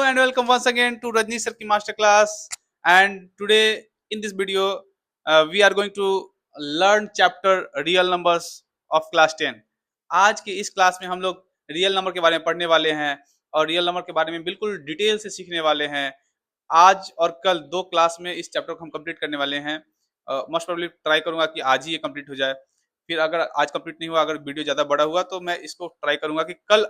and welcome once again to Rajni Sir ki master class. And today in this video, we are going to learn chapter real numbers of class 10. आज की इस class में हम लोग real number के बारे में पढ़ने वाले हैं और रियल नंबर के बारे में बिल्कुल डिटेल से सीखने वाले हैं। आज और कल दो क्लास में इस चैप्टर को हम कंप्लीट करने वाले हैं। मोस्ट प्रोबेबली ट्राई करूंगा कि आज ही ये कंप्लीट हो जाए। फिर अगर आज कंप्लीट नहीं हुआ, अगर वीडियो ज़्यादा बड़ा हुआ तो मैं इसको ट्राई करूंगा कि कल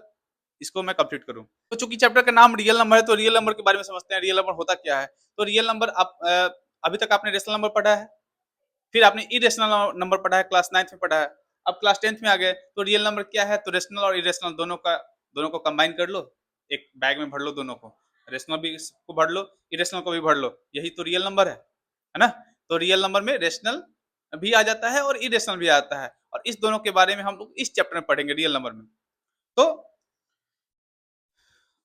इसको मैं कंप्लीट करूं। तो चूंकि चैप्टर का नाम रियल नंबर है तो रियल नंबर के बारे में समझते हैं। रियल नंबर होता क्या है? तो रियल नंबर आप अभी तक आपने रेशनल नंबर पढ़ा है, फिर आपने इरेशनल नंबर पढ़ा है, क्लास 9th में पढ़ा है। अब क्लास 10th में आ गए तो रियल नंबर क्या है? तो रेशनल और इरेशनल दोनों को कंबाइन कर लो, एक बैग में भर लो दोनों को। रेशनल भी को भर लो, इरेशनल को भी भर लो, यही तो रियल नंबर है ना? तो रियल नंबर में रेशनल भी आ जाता है और इरेशनल भी आता है, और इस दोनों के बारे में हम लोग इस चैप्टर में पढ़ेंगे रियल नंबर में। तो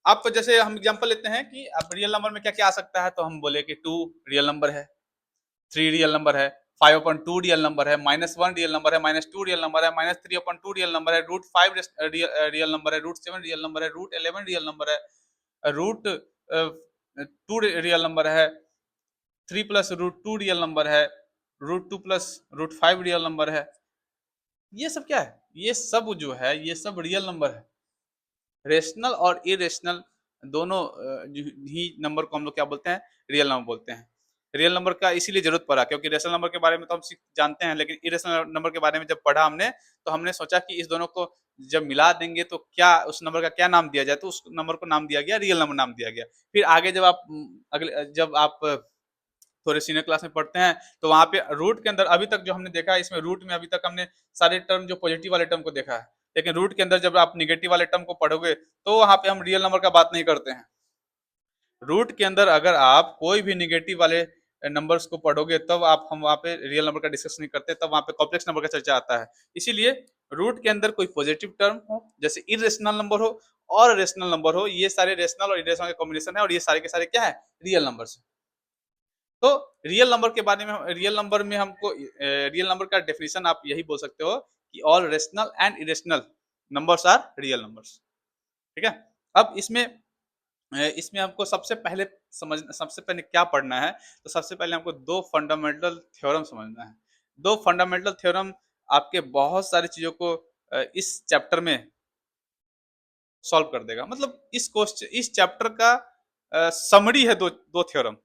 आप तो जैसे हम एग्जांपल लेते हैं कि अब रियल नंबर में क्या क्या आ सकता है, तो हम बोले कि 2 रियल नंबर है, 3 रियल नंबर है, 5/2 रियल नंबर है, -1 रियल नंबर है, -2 रियल नंबर है, -3/2 रियल नंबर है, √5 रियल नंबर है, √7 रियल नंबर है, √11 रियल नंबर है, रूट 2 रियल नंबर है, 3 प्लस √2 रियल नंबर है, √2 प्लस √5 रियल नंबर है। ये सब क्या है? ये सब जो है ये सब रियल नंबर है। रेशनल और इरेशनल दोनों ही नंबर को हम लोग क्या बोलते हैं? रियल नंबर बोलते हैं। रियल नंबर का इसीलिए जरूरत पड़ा क्योंकि रेशनल नंबर के बारे में तो हम जानते हैं, लेकिन इरेशनल नंबर के बारे में जब पढ़ा हमने तो हमने सोचा कि इस दोनों को जब मिला देंगे तो क्या उस नंबर का क्या नाम दिया जाए, तो उस नंबर को नाम दिया गया रियल नंबर नाम दिया गया। फिर आगे जब आप थोड़े सीनियर क्लास में पढ़ते हैं तो वहां पे रूट के अंदर अभी तक जो हमने देखा है, इसमें रूट में अभी तक हमने सारे टर्म जो पॉजिटिव वाले टर्म को देखा है, लेकिन रूट के अंदर जब आप निगेटिव वाले टर्म को पढ़ोगे तो वहां पे हम रियल नंबर का बात नहीं करते हैं। रूट के अंदर अगर आप कोई भी निगेटिव वाले नंबर्स को पढ़ोगे तब आप हम वहाँ पे रियल नंबर का डिस्कस नहीं करते, तब वहाँ पे कॉम्प्लेक्स नंबर का चर्चा आता है। इसीलिए रूट के अंदर कोई पॉजिटिव टर्म हो, जैसे इरेशनल नंबर हो और रेशनल नंबर हो, ये सारे रेशनल और इरेशनल के कॉम्बिनेशन है, और ये सारे के सारे क्या है? Real numbers. तो रियल नंबर के बारे में रियल नंबर में हमको रियल नंबर का डेफिनेशन आप यही बोल सकते हो कि all rational and irrational numbers are real numbers. ठीक है। अब इसमें हमको सबसे पहले क्या पढ़ना है, तो सबसे पहले हमको दो फंडामेंटल थ्योरम समझना है। दो फंडामेंटल थ्योरम आपके बहुत सारी चीजों को इस चैप्टर में सॉल्व कर देगा। मतलब इस चैप्टर का समरी है दो थ्योरम,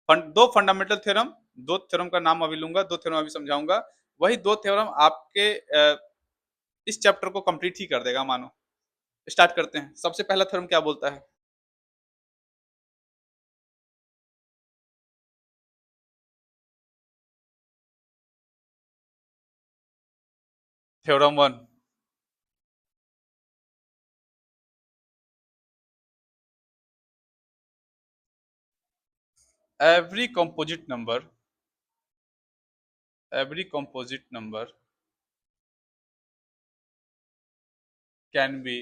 दो फंडामेंटल थ्योरम। दो थ्योरम का नाम अभी लूंगा, दो थ्योरम अभी समझाऊंगा। वही दो थ्योरम आपके इस चैप्टर को कंप्लीट ही कर देगा मानो। स्टार्ट करते हैं। सबसे पहला थ्योरम क्या बोलता है? Theorem 1, every composite number can be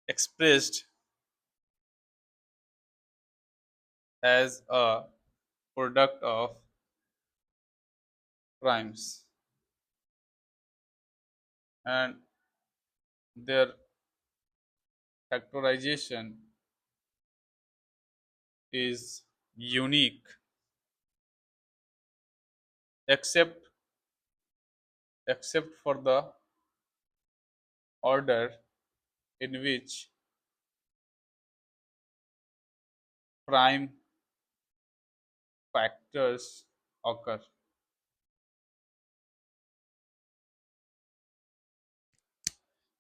expressed as a product of primes, and their factorization is unique except for the order in which prime factors occur.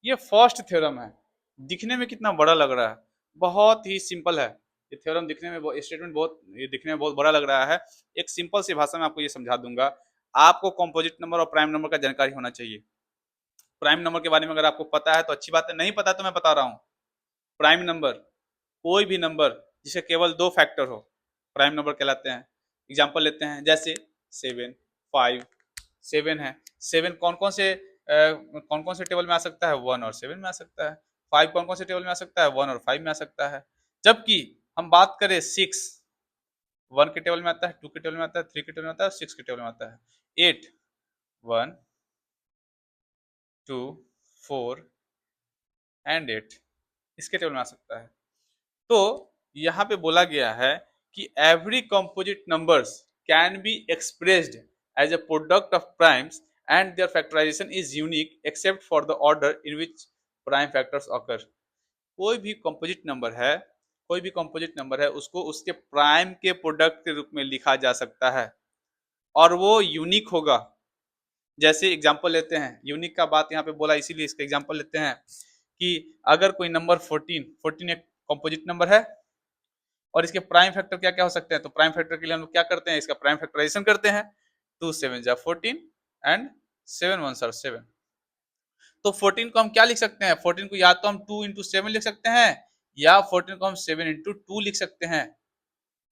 ये फर्स्ट थ्योरम है। दिखने में कितना बड़ा लग रहा है, बहुत ही सिंपल है। ये थ्योरम दिखने में स्टेटमेंट बहुत ये दिखने में बहुत बड़ा लग रहा है। एक सिंपल सी भाषा में आपको ये समझा दूंगा। आपको कंपोजिट नंबर और प्राइम नंबर का जानकारी होना चाहिए। प्राइम नंबर के बारे में अगर आपको पता है तो अच्छी बात है, नहीं पता तो मैं बता रहा हूँ। प्राइम नंबर कोई भी नंबर जिसके केवल दो फैक्टर हो, प्राइम नंबर कहलाते हैं। एग्जाम्पल लेते हैं, जैसे 7, 5। 7 है, 7 कौन कौन से टेबल में आ सकता है? 1 और 7 में आ सकता है। 5 कौन कौन से टेबल में आ सकता है? 1 और 5 में आ सकता है। जबकि हम बात करें 6, 1 के टेबल में आता है, 2 के टेबल में आता है, 3 के टेबल में आता है, 6 के टेबल में आता है। 8, 1, 2, 4 एंड 8 इसके टेबल में आ सकता है। तो यहाँ पे बोला गया है कि every composite numbers can be expressed as a product of primes and their factorisation is unique except for the order in which prime factors occur. कोई भी कंपोजिट नंबर है, कोई भी कंपोजिट नंबर है, उसको उसके प्राइम के प्रोडक्ट के रूप में लिखा जा सकता है और वो यूनिक होगा। जैसे एग्जांपल लेते हैं, यूनिक का बात यहाँ पे बोला इसीलिए इसका एग्जांपल लेते हैं कि अगर कोई नंबर 14 एक कंपोजिट नंबर है और इसके प्राइम फैक्टर क्या क्या हो सकते हैं, तो प्राइम फैक्टर के लिए हम लोग क्या करते हैं, इसका प्राइम फैक्टराइजेशन करते हैं। 2 7 जा 14 एंड 7 1 आर 7। तो 14 को हम क्या लिख सकते हैं, 14 को या तो हम 2 इंटू 7 लिख सकते हैं या 14 को हम 7 इंटू 2 लिख सकते हैं,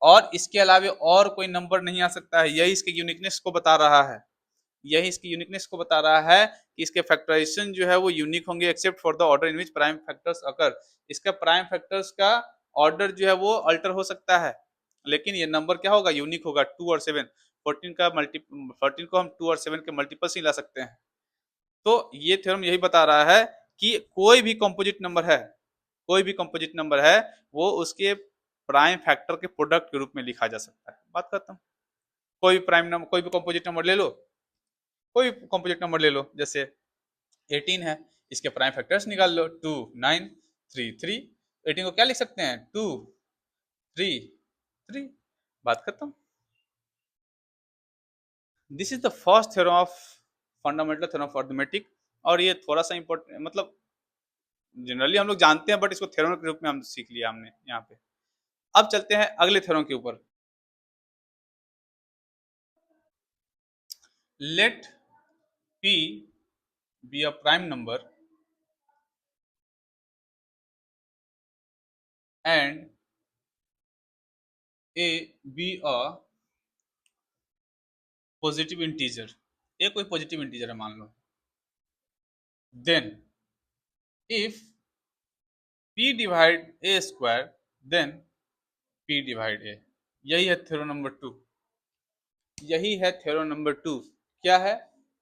और इसके अलावा और कोई नंबर नहीं आ सकता है। यही इसके यूनिकनेस को बता रहा है, यही इसकी यूनिकनेस को बता रहा है कि इसके फैक्टराइजेशन जो है वो यूनिक होंगे except for the order in which prime factors occur. इसका प्राइम फैक्टर्स का ऑर्डर जो है वो अल्टर हो सकता है, लेकिन ये नंबर क्या होगा, यूनिक होगा। 2 और 7, 14 का मल्टी 14 को हम 2 और 7 के मल्टीपल से ला सकते हैं। तो ये थ्योरम यही बता रहा है कि कोई भी कंपोजिट नंबर है, कोई भी कंपोजिट नंबर है, वो उसके प्राइम फैक्टर के प्रोडक्ट के रूप में लिखा जा सकता है। बात खत्म। कोई भी प्राइम नंबर, कोई भी कंपोजिट नंबर ले लो, कोई कंपोजिट नंबर ले लो, जैसे 18 है, इसके प्राइम फैक्टर्स निकाल लो, 2 9 3 3। 18 को क्या लिख सकते हैं, 2 3 3। बात खत्म। This is the first theorem of fundamental theorem of arithmetic. और ये थोड़ा सा इंपॉर्टेंट, मतलब जनरली हम लोग जानते हैं, बट इसको थ्योरम के रूप में हम सीख लिया हमने यहाँ पे। अब चलते हैं अगले थ्योरम के ऊपर। Let p be a prime number and a be a positive integer. ये कोई पॉजिटिव इंटीजर है मान लो। Then if p divide a square then p divide a। यही है थ्योरम नंबर 2। यही है थ्योरम नंबर 2। क्या है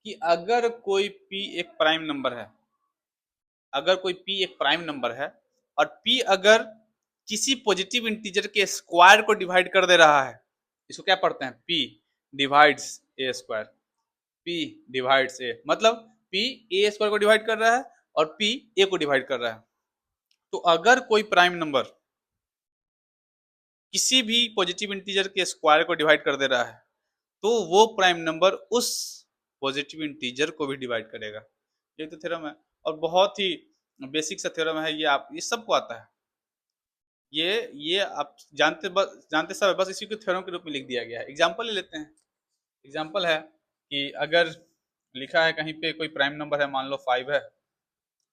कि अगर कोई p एक प्राइम नंबर है, अगर कोई p एक प्राइम नंबर है और p अगर किसी पॉजिटिव इंटीजर के स्क्वायर को डिवाइड कर दे रहा है, इसको क्या पढ़ते हैं, p divides a square. p divides a मतलब p a स्क्वायर को डिवाइड कर रहा है और p a को डिवाइड कर रहा है। तो अगर कोई प्राइम नंबर किसी भी पॉजिटिव इंटीजर के स्क्वायर को डिवाइड कर दे रहा है, तो वो प्राइम नंबर उस पॉजिटिव इंटीजर को भी डिवाइड करेगा। ये तो थ्योरम है और बहुत ही बेसिक सा थ्योरम है ये, आप ये सबको आता है। ये आप जानते, बस जानते सब, बस इसी को थ्योरम के रूप में लिख दिया गया है। एग्जांपल ले लेते हैं। एग्जांपल है कि अगर लिखा है कहीं पे कोई प्राइम नंबर है, मान लो 5 है।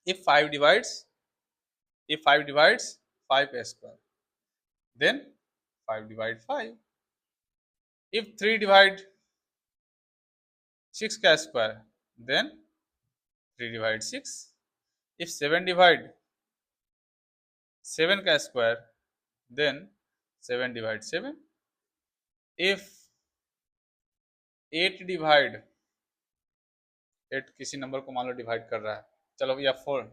If 5 divides, if 5 divides 5 square then 5 divide 5। If 3 divide 6 का square then 3 divide 6। If 7 divide 7 का square then 7 divide 7। If 8 divide 8 किसी नंबर को मान लो डिवाइड कर रहा है, चलो, या 4।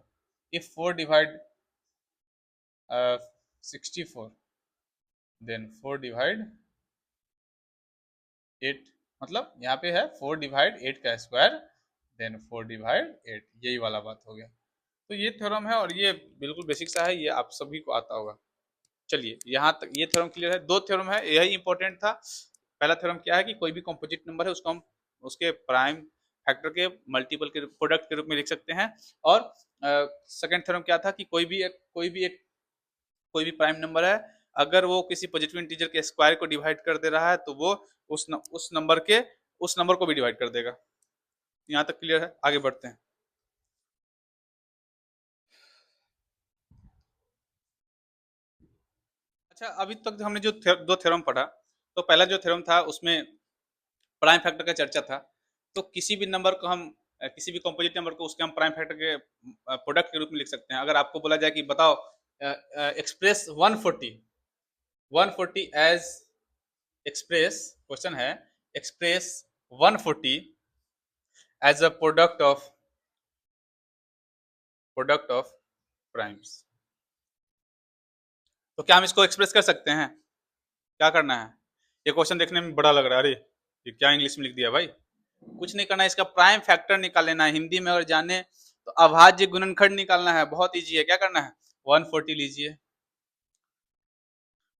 If 4 divide 64 then 4 divide 8। मतलब यहाँ पे है 4 डिवाइड 8 का स्क्वायर देन 4 डिवाइड 8। यही वाला बात हो गया। तो ये थ्योरम है और ये बिल्कुल बेसिक सा है, ये आप सभी को आता होगा। चलिए यहाँ तक ये थ्योरम क्लियर है। दो थ्योरम है, यही इंपॉर्टेंट था। पहला थ्योरम क्या है कि कोई भी कंपोजिट नंबर है उसको हम उसके प्राइम फैक्टर के मल्टीपल के प्रोडक्ट के रूप में लिख सकते हैं। और सेकंड थ्योरम क्या था कि कोई भी प्राइम नंबर है, अगर वो किसी पॉजिटिव इंटीजर के स्क्वायर को डिवाइड कर दे रहा है, तो वो उस नंबर को भी डिवाइड कर देगा। यहाँ तक क्लियर है, आगे बढ़ते हैं। अच्छा, अभी तक हमने जो दो थ्योरम पढ़ा, तो पहला जो थ्योरम था उसमें प्राइम फैक्टर का चर्चा था। तो किसी भी नंबर को हम किसी भी कंपोजिट नंबर को उसके हम प्राइम फैक्टर के प्रोडक्ट के रूप में लिख सकते हैं। अगर आपको बोला जाए कि बताओ एक्सप्रेस 140 एज एक्सप्रेस, क्वेश्चन है express 140 as a product of primes. तो क्या हम इसको एक्सप्रेस कर सकते हैं? क्या करना है? ये क्वेश्चन देखने में बड़ा लग रहा है, अरे ये क्या इंग्लिश में लिख दिया भाई। कुछ नहीं करना है, इसका प्राइम फैक्टर निकाल लेना है। हिंदी में अगर जाने तो अभाज्य गुणनखंड निकालना है, बहुत इजी है। क्या करना है? 140 लीजिए।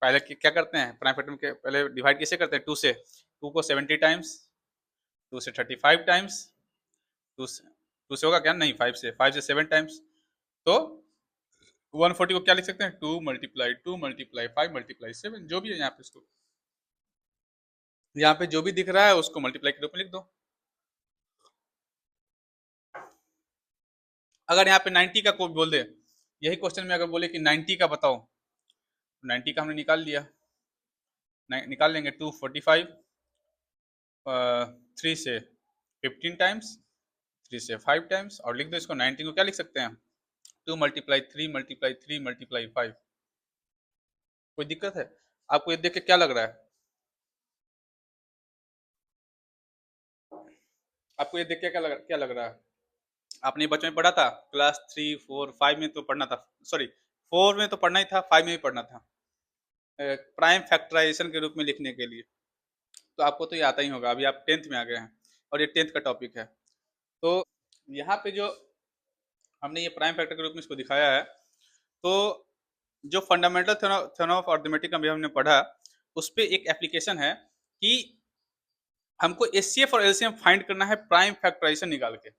पहले क्या करते हैं, प्राइम फैक्टर के पहले डिवाइड कैसे करते हैं? 2 से। 2 को 70 टाइम्स, 2 से 35 टाइम्स, 2 से होगा क्या? नहीं, 5 से 7 टाइम्स। तो 140 को क्या लिख सकते हैं? 2 × 2 × 5 × 7, जो भी है यहाँ पे, इसको यहाँ पे जो भी दिख रहा है उसको मल्टीप्लाई के रूप में लिख दो। अगर यहाँ पे 90 का कोई बोल दे, यही क्वेश्चन में अगर बोले कि 90 का बताओ, 90 का हमने निकाल लिया, निकाल लेंगे। 245, 3 से 15 टाइम्स, 3 से 5 टाइम्स, और लिख दो इसको। 90 को क्या लिख सकते हैं? 2 × 3 × 3 × 5। कोई दिक्कत है? आपको ये देख के क्या लग रहा है? आपको ये देख के क्या लग रहा है? आपने बचपन में पढ़ा था, क्लास 3, 4, 5 में तो पढ़ना था, सॉरी 4 में तो पढ़ना ही था, 5 में भी पढ़ना था, प्राइम फैक्टराइजेशन के रूप में लिखने के लिए। तो आपको तो ये आता ही होगा, अभी आप 10th में आ गए हैं और ये 10th का टॉपिक है। तो यहाँ पे जो हमने ये प्राइम फैक्टर के रूप में इसको दिखाया है, तो जो फंडामेंटल थ्योरम ऑफ अर्थमेटिक अभी हमने पढ़ा, उस पर एक एप्लीकेशन है कि हमको एचसीएफ और एलसीएम फाइंड करना है प्राइम फैक्टराइजेशन निकाल के।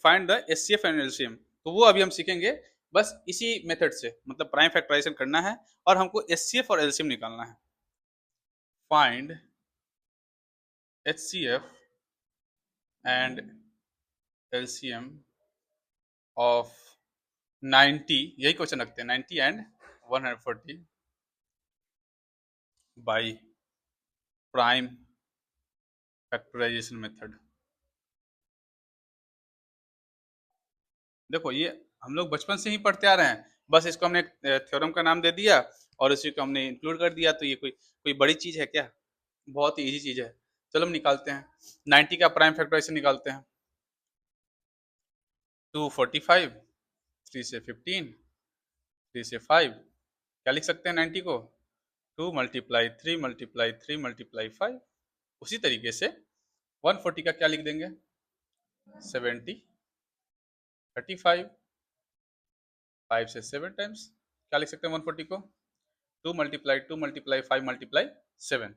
Find the HCF and LCM, तो वो अभी हम सीखेंगे बस इसी मेथड से, मतलब प्राइम फैक्टराइजेशन करना है और हमको एचसीएफ और एलसीएम निकालना है। Find HCF and LCM of 90, यही क्वेश्चन रखते हैं, 90 and 140 by prime factorisation method. देखो ये हम लोग बचपन से ही पढ़ते आ रहे हैं, बस इसको हमने थ्योरम का नाम दे दिया और इसी को हमने इंक्लूड कर दिया। तो ये कोई बड़ी चीज है क्या? बहुत ही इजी चीज है। चलो हम निकालते हैं, 90 का प्राइम फैक्टराइजेशन निकालते हैं। 245, 3 से 15, 3 से 5, क्या लिख सकते हैं 90 को? 2 × 3 × 3 × 3 × 5। उसी तरीके से 140 का क्या लिख देंगे? 70, 35, 5 से 7 टाइम्स, क्या लिख सकते हैं 140 को? 2 × 2 × 5 × 7।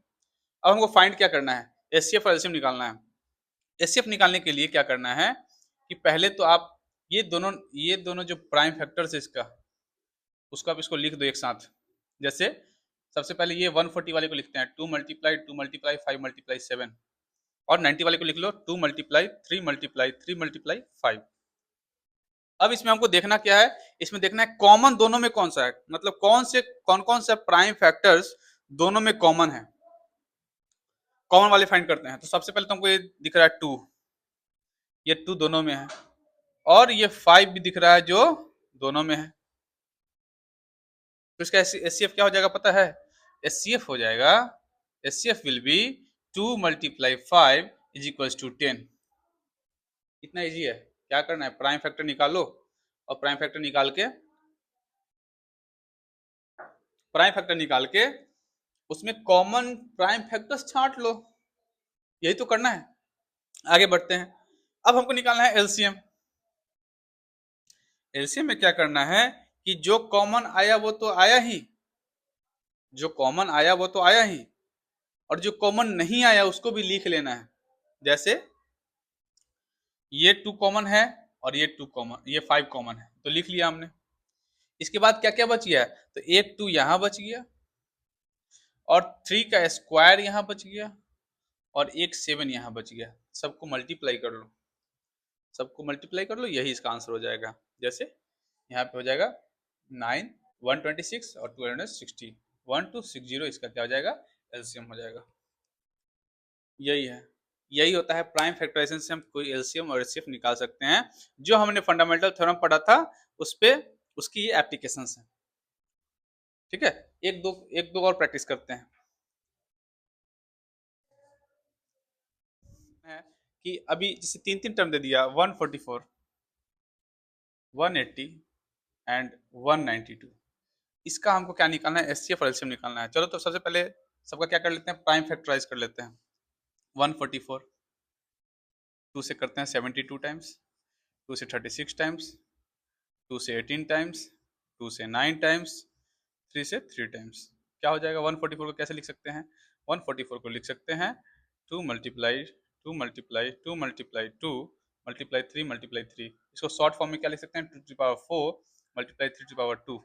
अब हमको फाइंड क्या करना है? एचसीएफ और एलसीएम निकालना है। एचसीएफ निकालने के लिए क्या करना है कि पहले तो आप ये दोनों जो प्राइम फैक्टर्स है इसका, उसको आप इसको लिख दो एक साथ। जैसे सबसे पहले ये 140 वाले को लिखते हैं, 2 × 2 × 5 × 7, और 90 वाले को लिख लो 2 × 3 × 3 × 5। अब इसमें हमको देखना क्या है? इसमें देखना है कॉमन दोनों में कौन सा है, मतलब कौन कौन से प्राइम फैक्टर्स दोनों में कॉमन है। कॉमन वाले फाइंड करते हैं। तो सबसे पहले तो हमको ये दिख रहा है 2, ये 2 दोनों में है, और ये 5 भी दिख रहा है जो दोनों में है। तो इसका एचसीएफ क्या हो जाएगा पता है? एचसीएफ हो जाएगा, एचसीएफ विल बी 2 × 5 = 10। इतना इजी है। क्या करना है? प्राइम फैक्टर निकालो, और प्राइम फैक्टर निकाल के उसमें कॉमन प्राइम फैक्टर्स छांट लो। यही तो करना है। आगे बढ़ते हैं। अब हमको निकालना है एलसीएम। एलसीएम में क्या करना है कि जो कॉमन आया वो तो आया ही, जो कॉमन आया वो तो आया ही, और जो कॉमन नहीं आया उसको भी लिख लेना है। जैसे ये 2 कॉमन है और ये 5 कॉमन है, तो लिख लिया हमने। इसके बाद क्या क्या बच गया? तो एक 2 यहां बच गया, और 3 का स्क्वायर यहां बच गया, और एक 7 यहां बच गया। सबको मल्टीप्लाई कर लो, सबको मल्टीप्लाई कर लो, यही इसका आंसर हो जाएगा। जैसे यहाँ पे हो जाएगा 9, 126 और 260, 1260, इसका क्या हो जाएगा? एलसीएम हो जाएगा। यही है, यही होता है प्राइम फैक्टराइजेशन से हम कोई एलसीएम और एचसीएफ निकाल सकते हैं। जो हमने फंडामेंटल थ्योरम पढ़ा था उस पे, उसकी ये एप्लीकेशंस हैं। ठीक है, एक दो और प्रैक्टिस करते हैं। है कि अभी जैसे तीन तीन टर्म दे दिया, 144, 180 एंड 192। इसका हमको क्या निकालना है, एचसीएफ और एलसीएम निकालना है। चलो तो सबसे पहले सबका क्या कर लेते हैं, प्राइम फैक्टराइज कर लेते हैं। 144 2 से करते हैं 72 टाइम्स, 2 से 36 टाइम्स, 2 से 18 टाइम्स, 2 से 9 टाइम्स, 3 से 3 टाइम्स। क्या हो जाएगा, 144 को कैसे लिख सकते हैं, 144 को लिख सकते हैं 2 multiply 2 multiply 2 multiply 2 multiply 3 multiply 3। इसको शॉर्ट फॉर्म में क्या लिख सकते हैं, 2 to the power 4 multiply 3 to the power 2।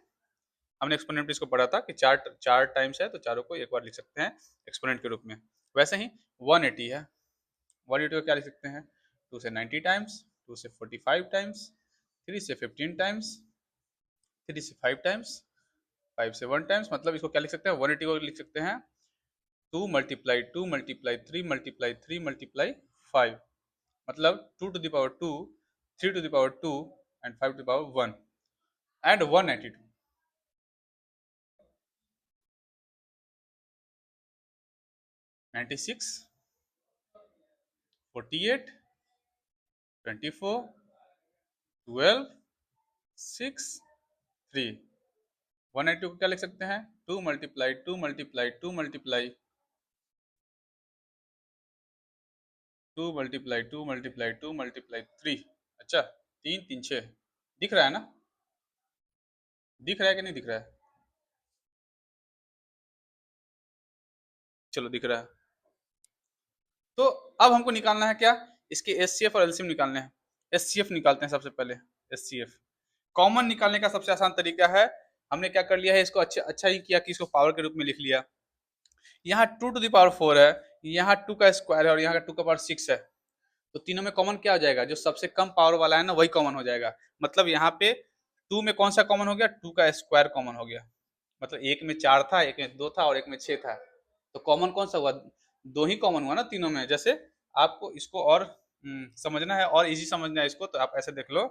हमने एक्सपोनेंट में इसको पढ़ा था कि चार टाइम्स है तो चारों को एक बार लिख सकते हैं एक्सपोनेंट के रूप में। वैसे ही 180 है, 180 को क्या लिख सकते हैं, 2 से 90 टाइम्स, 2 से 45 टाइम्स, 3 से 15 टाइम्स, 3 से 5 टाइम्स, 5 से 1 टाइम्स। मतलब इसको क्या लिख सकते हैं, 180 को लिख सकते हैं 2 मल्टीप्लाई 2 मल्टीप्लाई 3 मल्टीप्लाई 3 मल्टीप्लाई 5। मतलब 2 to the power 2, 3 to the power 2 and 5 to the power 1 and 182। 96 48 24 12 6 3। 182 को क्या लिख सकते हैं, 2 multiply 2 multiply 2 multiply 2 multiply 2 multiply 2 multiply 3। अच्छा 3 3 6 दिख रहा है ना, दिख रहा है कि नहीं दिख रहा है, चलो दिख रहा है। तो अब हमको निकालना है क्या, इसके एचसीएफ और एलसीएम निकालने हैं। एचसीएफ निकालते हैं सबसे पहले। एचसीएफ कॉमन निकालने का सबसे आसान तरीका है। हमने क्या कर लिया है, इसको अच्छा ही किया कि इसको पावर के रूप में लिख लिया। यहाँ 2 टू द पावर 4 है, यहाँ 2 का स्क्वायर है और यहाँ का 2 का पावर 6 है। तो तीनों में कॉमन क्या हो जाएगा, जो सबसे कम पावर वाला है ना वही कॉमन हो जाएगा। मतलब यहाँ पे 2 में कौन सा कॉमन हो गया, 2 का स्क्वायर कॉमन हो गया। मतलब एक में 4 था, एक में 2 था और एक में 6 था। तो कॉमन कौन सा हुआ, 2 ही कॉमन हुआ ना तीनों में। जैसे आपको इसको और समझना है और इजी समझना है इसको, तो आप ऐसे देख लो।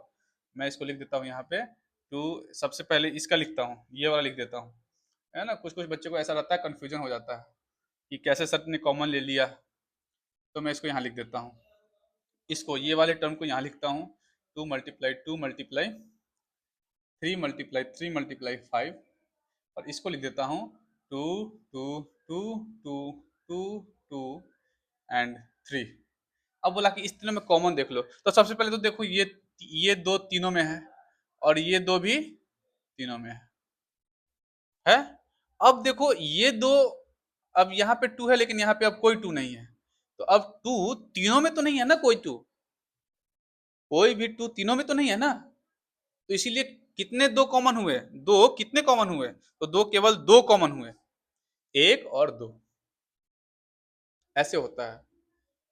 मैं इसको लिख देता हूँ यहाँ पे 2, सबसे पहले इसका लिखता हूँ, ये वाला लिख देता हूँ, है ना। कुछ कुछ बच्चों को ऐसा रहता है, कंफ्यूजन हो जाता है कि कैसे सर ने कॉमन ले लिया। तो मैं इसको यहाँ लिख देता हूँ, इसको ये वाले टर्म को यहाँ लिखता हूँ 2 मल्टीप्लाई 2 मल्टीप्लाई 3 मल्टीप्लाई 3 मल्टीप्लाई 5 और इसको लिख देता हूँ 2 2 2 2 2 2 एंड 3। अब बोला कि इस तीनों में कॉमन देख लो, तो सबसे पहले तो देखो ये दो तीनों में है और ये दो भी तीनों में है। अब देखो ये दो, अब यहाँ पे 2 है लेकिन यहाँ पे अब कोई 2 नहीं है। तो अब 2 तीनों में तो नहीं है ना, कोई 2, कोई भी 2 तीनों में तो नहीं है ना। तो इसीलिए कितने दो कॉमन हुए, दो कितने कॉमन हुए, तो दो केवल दो कॉमन हुए, 1 और 2, ऐसे होता है।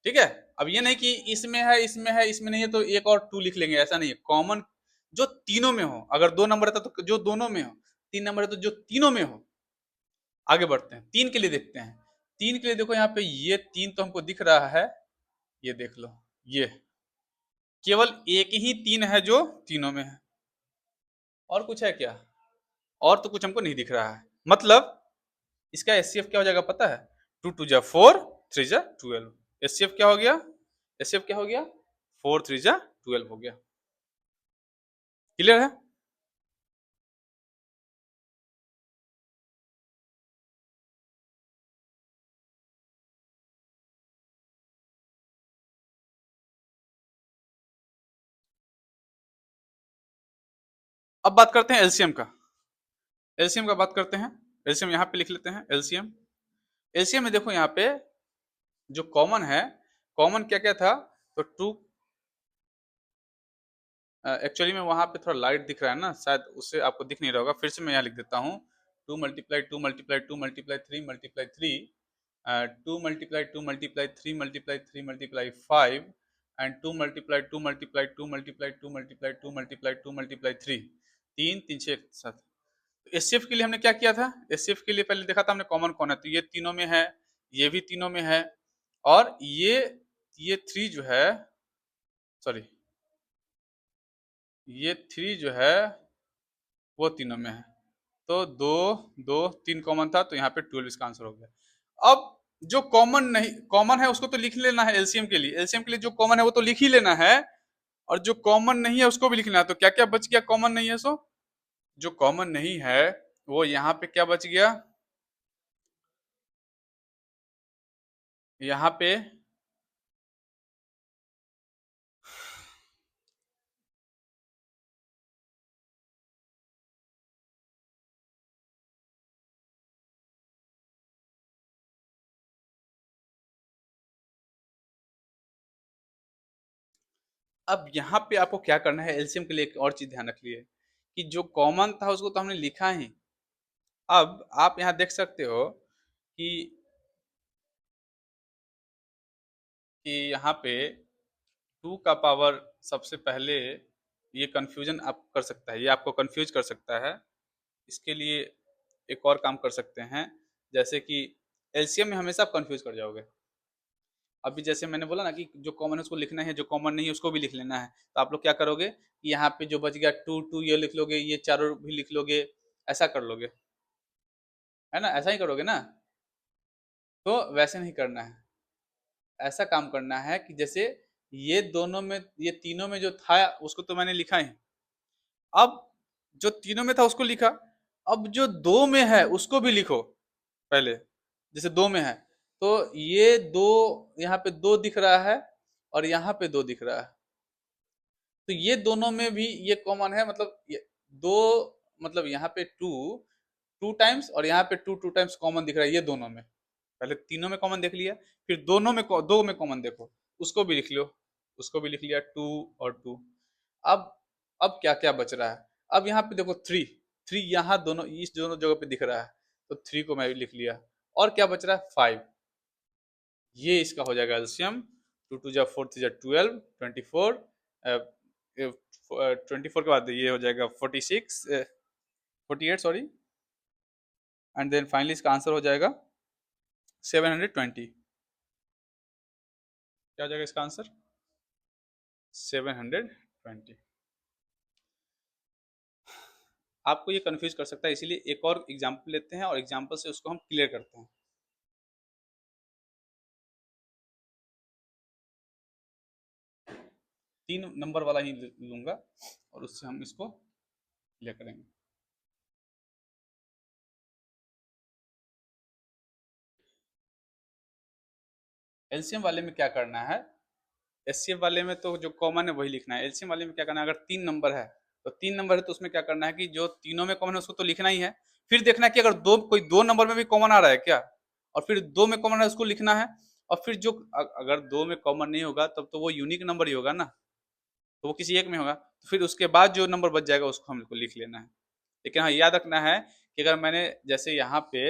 ठीक है। अब ये नहीं कि इसमें है इसमें है इसमें नहीं है तो 1 और 2 लिख लेंगे, ऐसा नहीं है। कॉमन जो तीनों में हो, अगर 2 नंबर है तो जो दोनों में हो, 3 नंबर है तो जो तीनों में हो। आगे बढ़ते हैं, 3 के लिए देखते हैं। 3 के लिए देखो यहाँ पे ये 3 तो हमको दिख रहा है, ये देख लो, ये केवल एक ही 3 है जो तीनों में है। और कुछ है क्या, और तो कुछ हमको नहीं दिख रहा है। मतलब इसका एचसीएफ क्या हो जाएगा पता है, 2 2 जा 4, 3 जा 12। एचसीएफ क्या हो गया, एचसीएफ क्या हो गया, 4 3 जा 12 हो गया। क्लियर है। अब बात करते हैं एलसीएम का। एलसीएम का बात करते हैं, एलसीएम यहाँ पे लिख लेते हैं। एलसीएम एलसीएम में देखो यहाँ पे जो कॉमन है, कॉमन क्या क्या था, तो 2, एक्चुअली में वहां पे थोड़ा लाइट दिख रहा है ना, शायद उससे आपको दिख नहीं रहा होगा। फिर से मैं यहाँ लिख देता हूँ 2 multiply 2 multiply 2 multiply 3 multiply 3, 2 multiply 2 multiply 3 multiply 3 multiply 5 and 2 multiply 2 multiply 2 multiply 2 multiply 2 multiply 2 multiply 3। 3 3 6 7। HCF के लिए हमने क्या किया था, एचसीएफ के लिए पहले देखा था हमने कॉमन कौन है, तो ये तीनों में है, ये भी तीनों में है और ये 3 जो है, सॉरी ये 3 जो है वो तीनों में है। तो 2 2 3 कॉमन था, तो यहाँ पे 12 इसका आंसर हो गया। अब जो कॉमन नहीं, कॉमन है उसको तो लिख लेना है एलसीएम के लिए। एलसीएम के लिए जो कॉमन है वो तो लिख ही लेना है और जो कॉमन नहीं है उसको भी लिखना है। तो क्या क्या बच गया कॉमन नहीं है, सो जो कॉमन नहीं है वो यहाँ पे क्या बच गया, यहाँ पे अब यहाँ पे आपको क्या करना है, एलसीएम के लिए एक और चीज ध्यान रखिए कि जो कॉमन था उसको तो हमने लिखा ही। अब आप यहाँ देख सकते हो कि यहाँ पे टू का पावर सबसे पहले, ये कंफ्यूजन आप कर सकता है, ये आपको कंफ्यूज कर सकता है। इसके लिए एक और काम कर सकते हैं, जैसे कि एलसीएम में हमेशा आप कंफ्यूज कर जाओगे। अभी जैसे मैंने बोला ना कि जो कॉमन है उसको लिखना है, जो कॉमन नहीं है उसको भी लिख लेना है, तो आप लोग क्या करोगे कि यहाँ पे जो बच गया टू टू ये लिख लोगे, ये चारों भी लिख लोगे, ऐसा कर लोगे, है ना, ऐसा ही करोगे ना। तो वैसे नहीं करना है, ऐसा काम करना है कि जैसे ये दोनों में, ये तीनों में जो था उसको तो मैंने लिखा ही, अब जो तीनों में था उसको लिखा, अब जो दो में है उसको भी लिखो पहले। जैसे दो में है तो ये दो, यहाँ पे दो दिख रहा है और यहाँ पे दो दिख रहा है, तो ये दोनों में भी ये कॉमन है, मतलब ये दो, मतलब यहाँ पे टू टू टाइम्स और यहाँ पे टू टू टाइम्स कॉमन दिख रहा है ये दोनों में। पहले तीनों में कॉमन देख लिया, फिर दोनों में दो में कॉमन देखो, उसको भी लिख लो, उसको भी लिख लिया टू और टू। अब अब क्या क्या बच रहा है, अब यहाँ पे देखो थ्री, थ्री यहाँ दोनों इस दोनों जगह पे दिख रहा है, तो थ्री को मैं भी लिख लिया। और क्या बच रहा है, फाइव, ये इसका हो जाएगा एल्सियम। टू टू जा फोर, थ्री जा 12, 24, 24 के बाद ये हो जाएगा 46, 48 सॉरी, एंड देन फाइनली इसका आंसर हो जाएगा 720। क्या हो जाएगा इसका आंसर, 720। आपको ये कंफ्यूज कर सकता है, इसीलिए एक और एग्जाम्पल लेते हैं और एग्जाम्पल से उसको हम क्लियर करते हैं। 3 नंबर वाला ही लूंगा और उससे हम इसको क्लियर करेंगे। एलसीएम वाले में क्या करना है, एचसीएफ वाले में तो जो कॉमन है वही लिखना है, एलसीएम वाले में क्या करना है, अगर 3 नंबर है तो 3 नंबर है तो उसमें क्या करना है कि जो तीनों में कॉमन है उसको तो लिखना ही है, फिर देखना है कि अगर दो, कोई 2 नंबर में भी कॉमन आ रहा है क्या, और फिर दो में कॉमन है उसको लिखना है, और फिर जो अगर दो में कॉमन नहीं होगा तब तो वो यूनिक नंबर ही होगा ना, तो वो किसी एक में होगा, तो फिर उसके बाद जो नंबर बच जाएगा उसको हमको लिख लेना है। लेकिन हाँ याद रखना है कि अगर मैंने जैसे यहाँ पे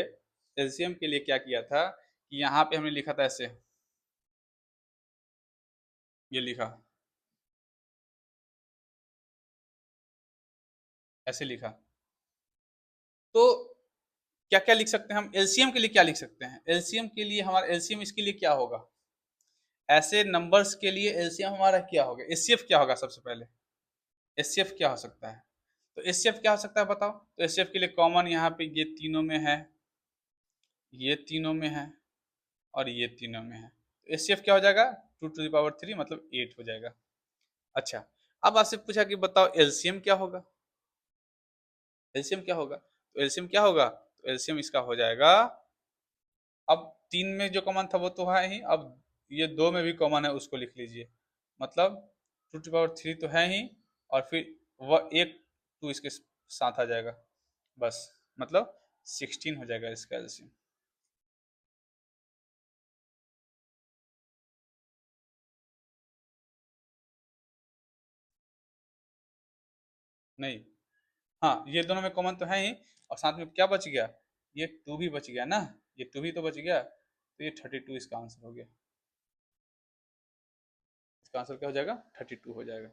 एलसीएम के लिए क्या किया था कि यहाँ पे हमने लिखा था ऐसे, ये लिखा, ऐसे लिखा, तो क्या क्या लिख सकते हैं हम एलसीएम के लिए, क्या लिख सकते हैं एलसीएम के लिए, हमारा एलसीएम इसके लिए क्या होगा, ऐसे नंबर्स के लिए एलसीएम हमारा क्या होगा, एचसीएफ क्या होगा सबसे पहले, एचसीएफ क्या हो सकता है, तो एचसीएफ क्या हो सकता है बताओ, तो एचसीएफ के लिए कॉमन यहाँ पे ये तीनों में है, ये तीनों में है और ये तीनों में है, तो एचसीएफ क्या हो जाएगा, 2 टू द पावर 3 मतलब 8 हो जाएगा। अच्छा, अब आपसे पूछा कि बताओ एलसीएम क्या होगा, एलसीएम क्या होगा, तो एलसीएम क्या होगा, तो एलसीएम इसका हो जाएगा, अब 3 में जो कॉमन था वो तो है ही, अब ये 2 में भी कॉमन है उसको लिख लीजिए, मतलब 2 टू द पावर 3 तो है ही, और फिर वह एक टू इसके साथ आ जाएगा, बस, मतलब 16 हो जाएगा इसका एलसीएम। नहीं, हाँ ये दोनों में कॉमन तो है ही, और साथ में क्या बच गया, ये टू भी बच गया ना, ये टू भी तो बच गया, तो ये 32 इसका आंसर हो गया, इसका आंसर क्या हो जाएगा, 32 हो जाएगा।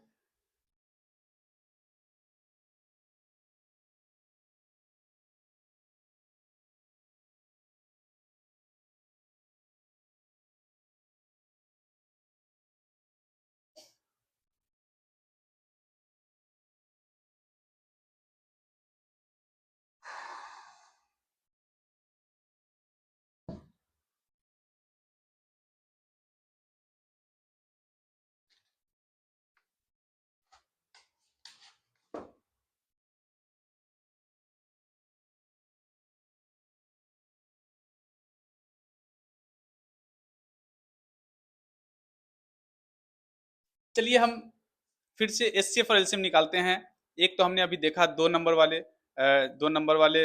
चलिए हम फिर से एचसीएफ और एलसीएम निकालते हैं। एक तो हमने अभी देखा 2 नंबर वाले 2 नंबर वाले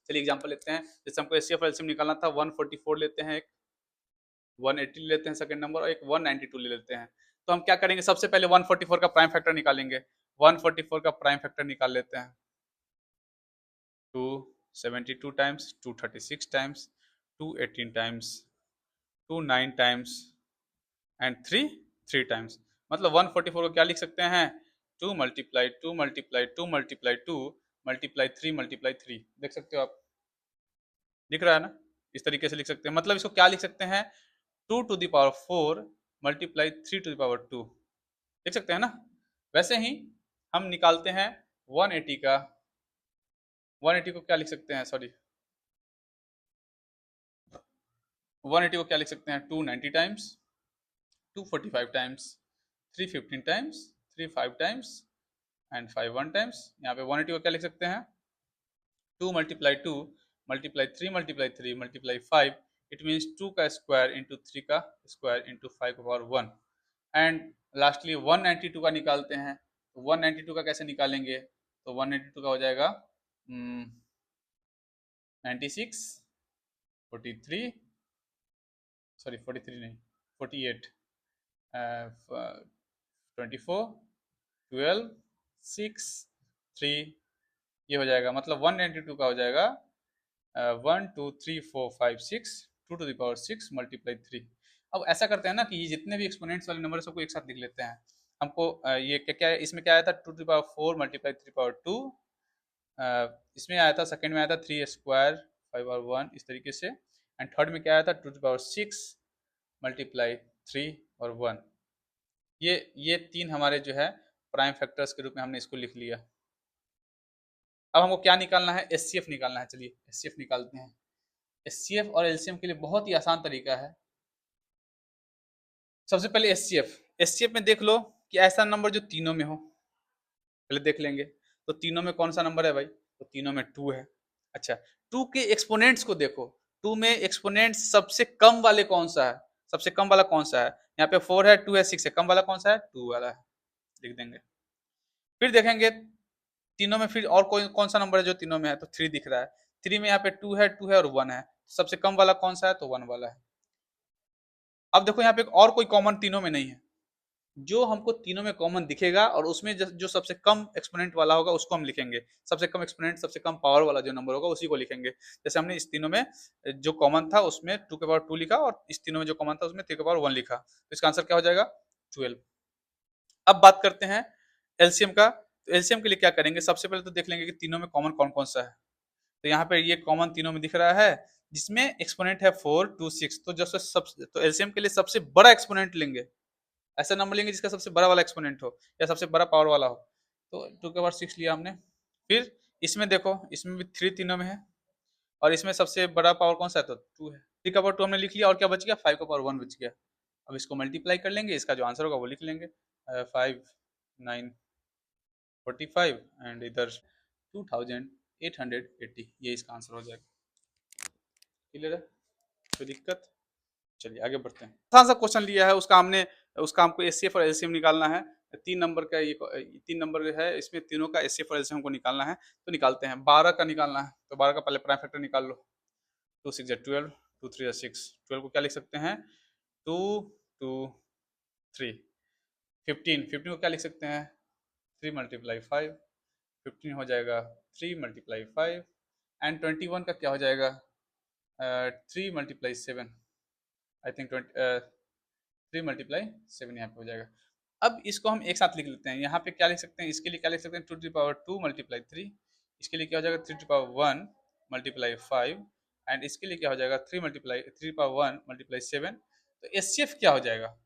चलिए एग्जांपल लेते हैं। जैसे हमको एचसीएफ और एलसीएम निकालना था, 144 लेते हैं, एक 180 ले लेते हैं सेकंड नंबर, और एक 192 ले लेते हैं। तो हम क्या करेंगे, सबसे पहले 144 का प्राइम फैक्टर निकालेंगे। 144 का प्राइम फैक्टर निकाल लेते हैं। 272 times, 236 times, 218 times, 29 times and 3 times. मतलब 144 को क्या लिख सकते हैं, 2 multiply 2 multiply 2 multiply 2 multiply 3 multiply 3। देख सकते हो आप, दिख रहा है ना, इस तरीके से लिख सकते हैं। मतलब इसको क्या लिख सकते हैं, 2 to the power 4 multiply 3 to the power 2, देख सकते हैं ना। वैसे ही हम निकालते हैं 180 का, 180 को क्या लिख सकते हैं, सॉरी 180 को क्या लिख सकते हैं, 290 times, 245 times, 315 times, 35 times and 51 times. यहाँ पे 180 को क्या लिख सकते हैं, 2 multiply 2 multiply 3 multiply 3 multiply 5, it means 2 का स्क्वायर इंटू 3 का स्क्वायर इंटू 5 का पावर 1। एंड लास्टली 192 का निकालते हैं। तो 192 का कैसे निकालेंगे, तो 192 का हो जाएगा 96, 43, सॉरी 43 नहीं, 48, 24, 12, 6, 3, ये हो जाएगा। मतलब 192 का हो जाएगा 1 2 3 4 5 6, 2 to the power 6 मल्टीप्लाई 3। अब ऐसा करते हैं ना कि ये जितने भी एक्सपोनेंट्स वाले नंबर सबको एक साथ लिख लेते हैं। हमको ये क्या क्या है, इसमें क्या आया था, 2 to the power 4 multiply 3 to the power 2, इसमें आया था, सेकंड में आया था 3 स्क्वायर 5 और 1, इस तरीके से। एंड थर्ड में क्या आया था, 2 to the power 6 मल्टीप्लाई 3 और 1। ये तीन हमारे जो है प्राइम फैक्टर्स के रूप में हमने इसको लिख लिया। अब हमको क्या निकालना है, एचसीएफ निकालना है। चलिए एचसीएफ निकालते हैं। एचसीएफ और एलसीएम के लिए बहुत ही आसान तरीका है। सबसे पहले एचसीएफ, एचसीएफ में देख लो कि ऐसा नंबर जो तीनों में हो, पहले देख लेंगे। तो तीनों में कौन सा नंबर है भाई, तो तीनों में 2 है। अच्छा, 2 के एक्सपोनेंट्स को देखो, 2 में एक्सपोनेंट सबसे कम वाले कौन सा है, सबसे कम वाला कौन सा है, यहाँ पे 4 है, 2 है, 6 है, कम वाला कौन सा है, 2 वाला है, लिख देंगे। फिर देखेंगे तीनों में फिर और कोई कौन सा नंबर है जो तीनों में है, तो 3 दिख रहा है। 3 में यहाँ पे 2 है, 2 है और 1 है, सबसे कम वाला कौन सा है, तो 1 वाला है। अब देखो यहाँ पे और कोई कॉमन तीनों में नहीं है। जो हमको तीनों में कॉमन दिखेगा और उसमें जो सबसे कम एक्सपोनेंट वाला होगा उसको हम लिखेंगे। सबसे कम एक्सपोनेंट, सबसे कम पावर वाला जो नंबर होगा उसी को लिखेंगे। जैसे हमने इस तीनों में जो कॉमन था उसमें 2 के पावर 2 लिखा, और इस तीनों में जो कॉमन था उसमें 3 के पावर 1 लिखा। तो इसका आंसर क्या हो जाएगा, 12। अब बात करते हैं एलसीएम का। तो एलसीएम के लिए क्या करेंगे, सबसे पहले तो देख लेंगे कि तीनों में कॉमन कौन कौन सा है। तो यहाँ पे ये कॉमन तीनों में दिख रहा है, जिसमें एक्सपोनेंट है 4 2 6। तो जैसे तो एलसीएम के लिए सबसे बड़ा एक्सपोनेंट लेंगे, ऐसा नंबर लेंगे जिसका सबसे बड़ा वाला एक्सपोनेंट हो या सबसे बड़ा पावर वाला हो। तो 2 के पावर 6 लिया हमने। फिर इसमें देखो, इसमें भी 3 तीनों में है, और इसमें सबसे बड़ा पावर कौन सा है, तो 2 है। 3 का पावर 2 हमने लिख लिया, और क्या बच गया, 5 का पावर 1 बच गया। अब इसको मल्टीप्लाई कर लेंगे, इसका जो आंसर होगा वो लिख लेंगे, 5 9 45 एंड इधर 2880, ये इसका आंसर हो जाएगा। क्लियर है, कोई दिक्कत। चलिए आगे बढ़ते हैं। आसान सा क्वेश्चन लिया है, उसका हमको एचसीएफ और एलसीएम निकालना है। 3 नंबर का ये 3 नंबर है, इसमें तीनों का एचसीएफ और एलसीएम को निकालना है। तो निकालते हैं। 12 का निकालना है, तो 12 का पहले प्राइम फैक्टर निकाल लो। 2 6 12, 2 3 6। 12 को क्या लिख सकते हैं, 2 2 3। 15 को क्या लिख सकते हैं, 3 मल्टीप्लाई 5। 15 हो जाएगा 3 मल्टीप्लाई 5। एंड 21 का क्या हो जाएगा, 3 मल्टीप्लाई 7। आई थिंक 3 मल्टीप्लाई 7 यहाँ पे हो जाएगा। अब इसको हम एक साथ लिख लेते हैं। यहाँ पे क्या लिख सकते हैं, इसके लिए क्या लिख सकते हैं, 2 to the power 2 मल्टीप्लाई 3। इसके लिए क्या हो जाएगा, 3 to the power 1 multiply 5। And इसके लिए क्या हो जाएगा, 3 to the power 1 मल्टीप्लाई 7। तो एचसीएफ क्या हो जाएगा,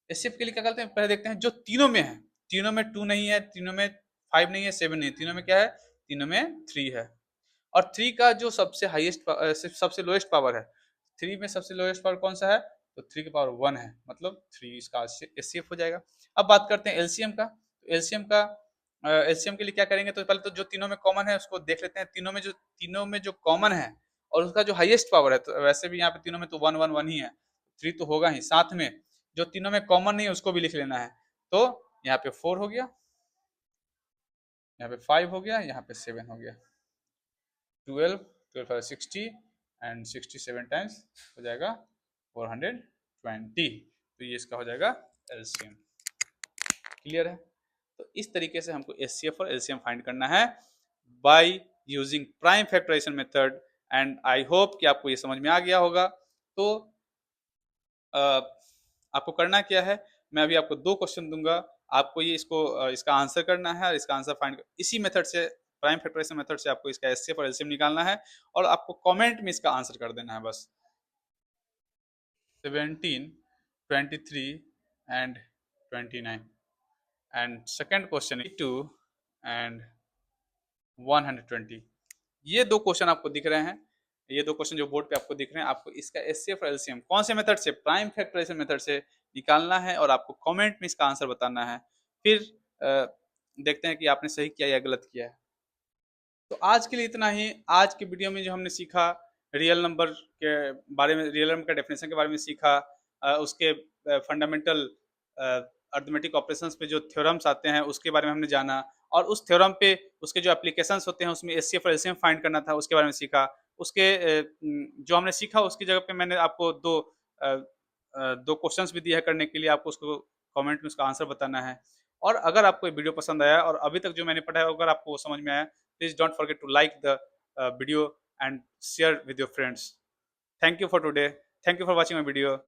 एचसीएफ के लिए क्या करते हैं, पहले देखते हैं जो तीनों में है। तीनों में 2 नहीं है, तीनों में 5 नहीं है, 7 नहीं है, तीनों में क्या है, तीनों में 3 है। और 3 का जो सबसे हाईएस्ट सबसे लोएस्ट पावर है, 3 में सबसे लोएस्ट पावर कौन सा है, तो 3 की पावर 1 है, मतलब 3 इसका एचसीएफ हो जाएगा। अब बात करते हैं एलसीएम का। तो एलसीएम के लिए क्या करेंगे, तो पहले तो जो तीनों में कॉमन है उसको देख लेते हैं। तीनों में जो कॉमन है और उसका जो हाईएस्ट पावर है, तो वैसे भी यहाँ पे तीनों में तो 1 1 1 ही है, 3 तो होगा ही। साथ में जो तीनों में कॉमन नहीं है उसको भी लिख लेना है। तो यहाँ पे 4 हो गया, यहाँ पे 5 हो गया, यहाँ पे 7 हो गया। 12 12 5 60 एंड 67 टाइम्स हो जाएगा 420। तो ये इसका हो जाएगा एलसीएम। क्लियर है? तो इस तरीके से हमको एचसीएफ और एलसीएम फाइंड करना है by using prime factorisation method. And I hope कि आपको ये समझ में आ गया होगा। तो आपको करना क्या है, मैं अभी आपको 2 क्वेश्चन दूंगा, आपको ये इसका आंसर करना है और इसका आंसर फाइंड इसी मेथड से, प्राइम फैक्टराइजेशन मेथड से आपको इसका एचसीएफ और एलसीएम निकालना है और आपको कमेंट में इसका आंसर कर देना है बस। 17, 23 and 29 and second question 2 and 120। ये 2 क्वेश्चन आपको दिख रहे हैं, ये 2 क्वेश्चन जो बोर्ड पे आपको दिख रहे हैं, आपको इसका एचसीएफ और एलसीएम कौन से मेथड से, प्राइम फैक्टराइजेशन मेथड से निकालना है और आपको कमेंट में इसका आंसर बताना है। फिर देखते हैं कि आपने सही किया या गलत किया है। तो आज के लिए इतना ही। आज की वीडियो में जो हमने सीखा रियल नंबर के बारे में, रियल नंबर का डेफिनेशन के बारे में सीखा, उसके फंडामेंटल अर्थमेटिक ऑपरेशंस पे जो थ्योरम्स आते हैं उसके बारे में हमने जाना, और उस थ्योरम पे उसके जो एप्लीकेशंस होते हैं उसमें एचसीएफ और एलसीएम फाइंड करना था उसके बारे में सीखा। उसके जो हमने सीखा उसकी जगह पे मैंने आपको दो क्वेश्चंस भी दिया है करने के लिए, आपको उसको कमेंट में उसका आंसर बताना है। और अगर आपको ये वीडियो पसंद आया और अभी तक जो मैंने पढ़ा है अगर आपको समझ में आया, please don't forget to like the video and share with your friends. Thank you for today. Thank you for watching my video.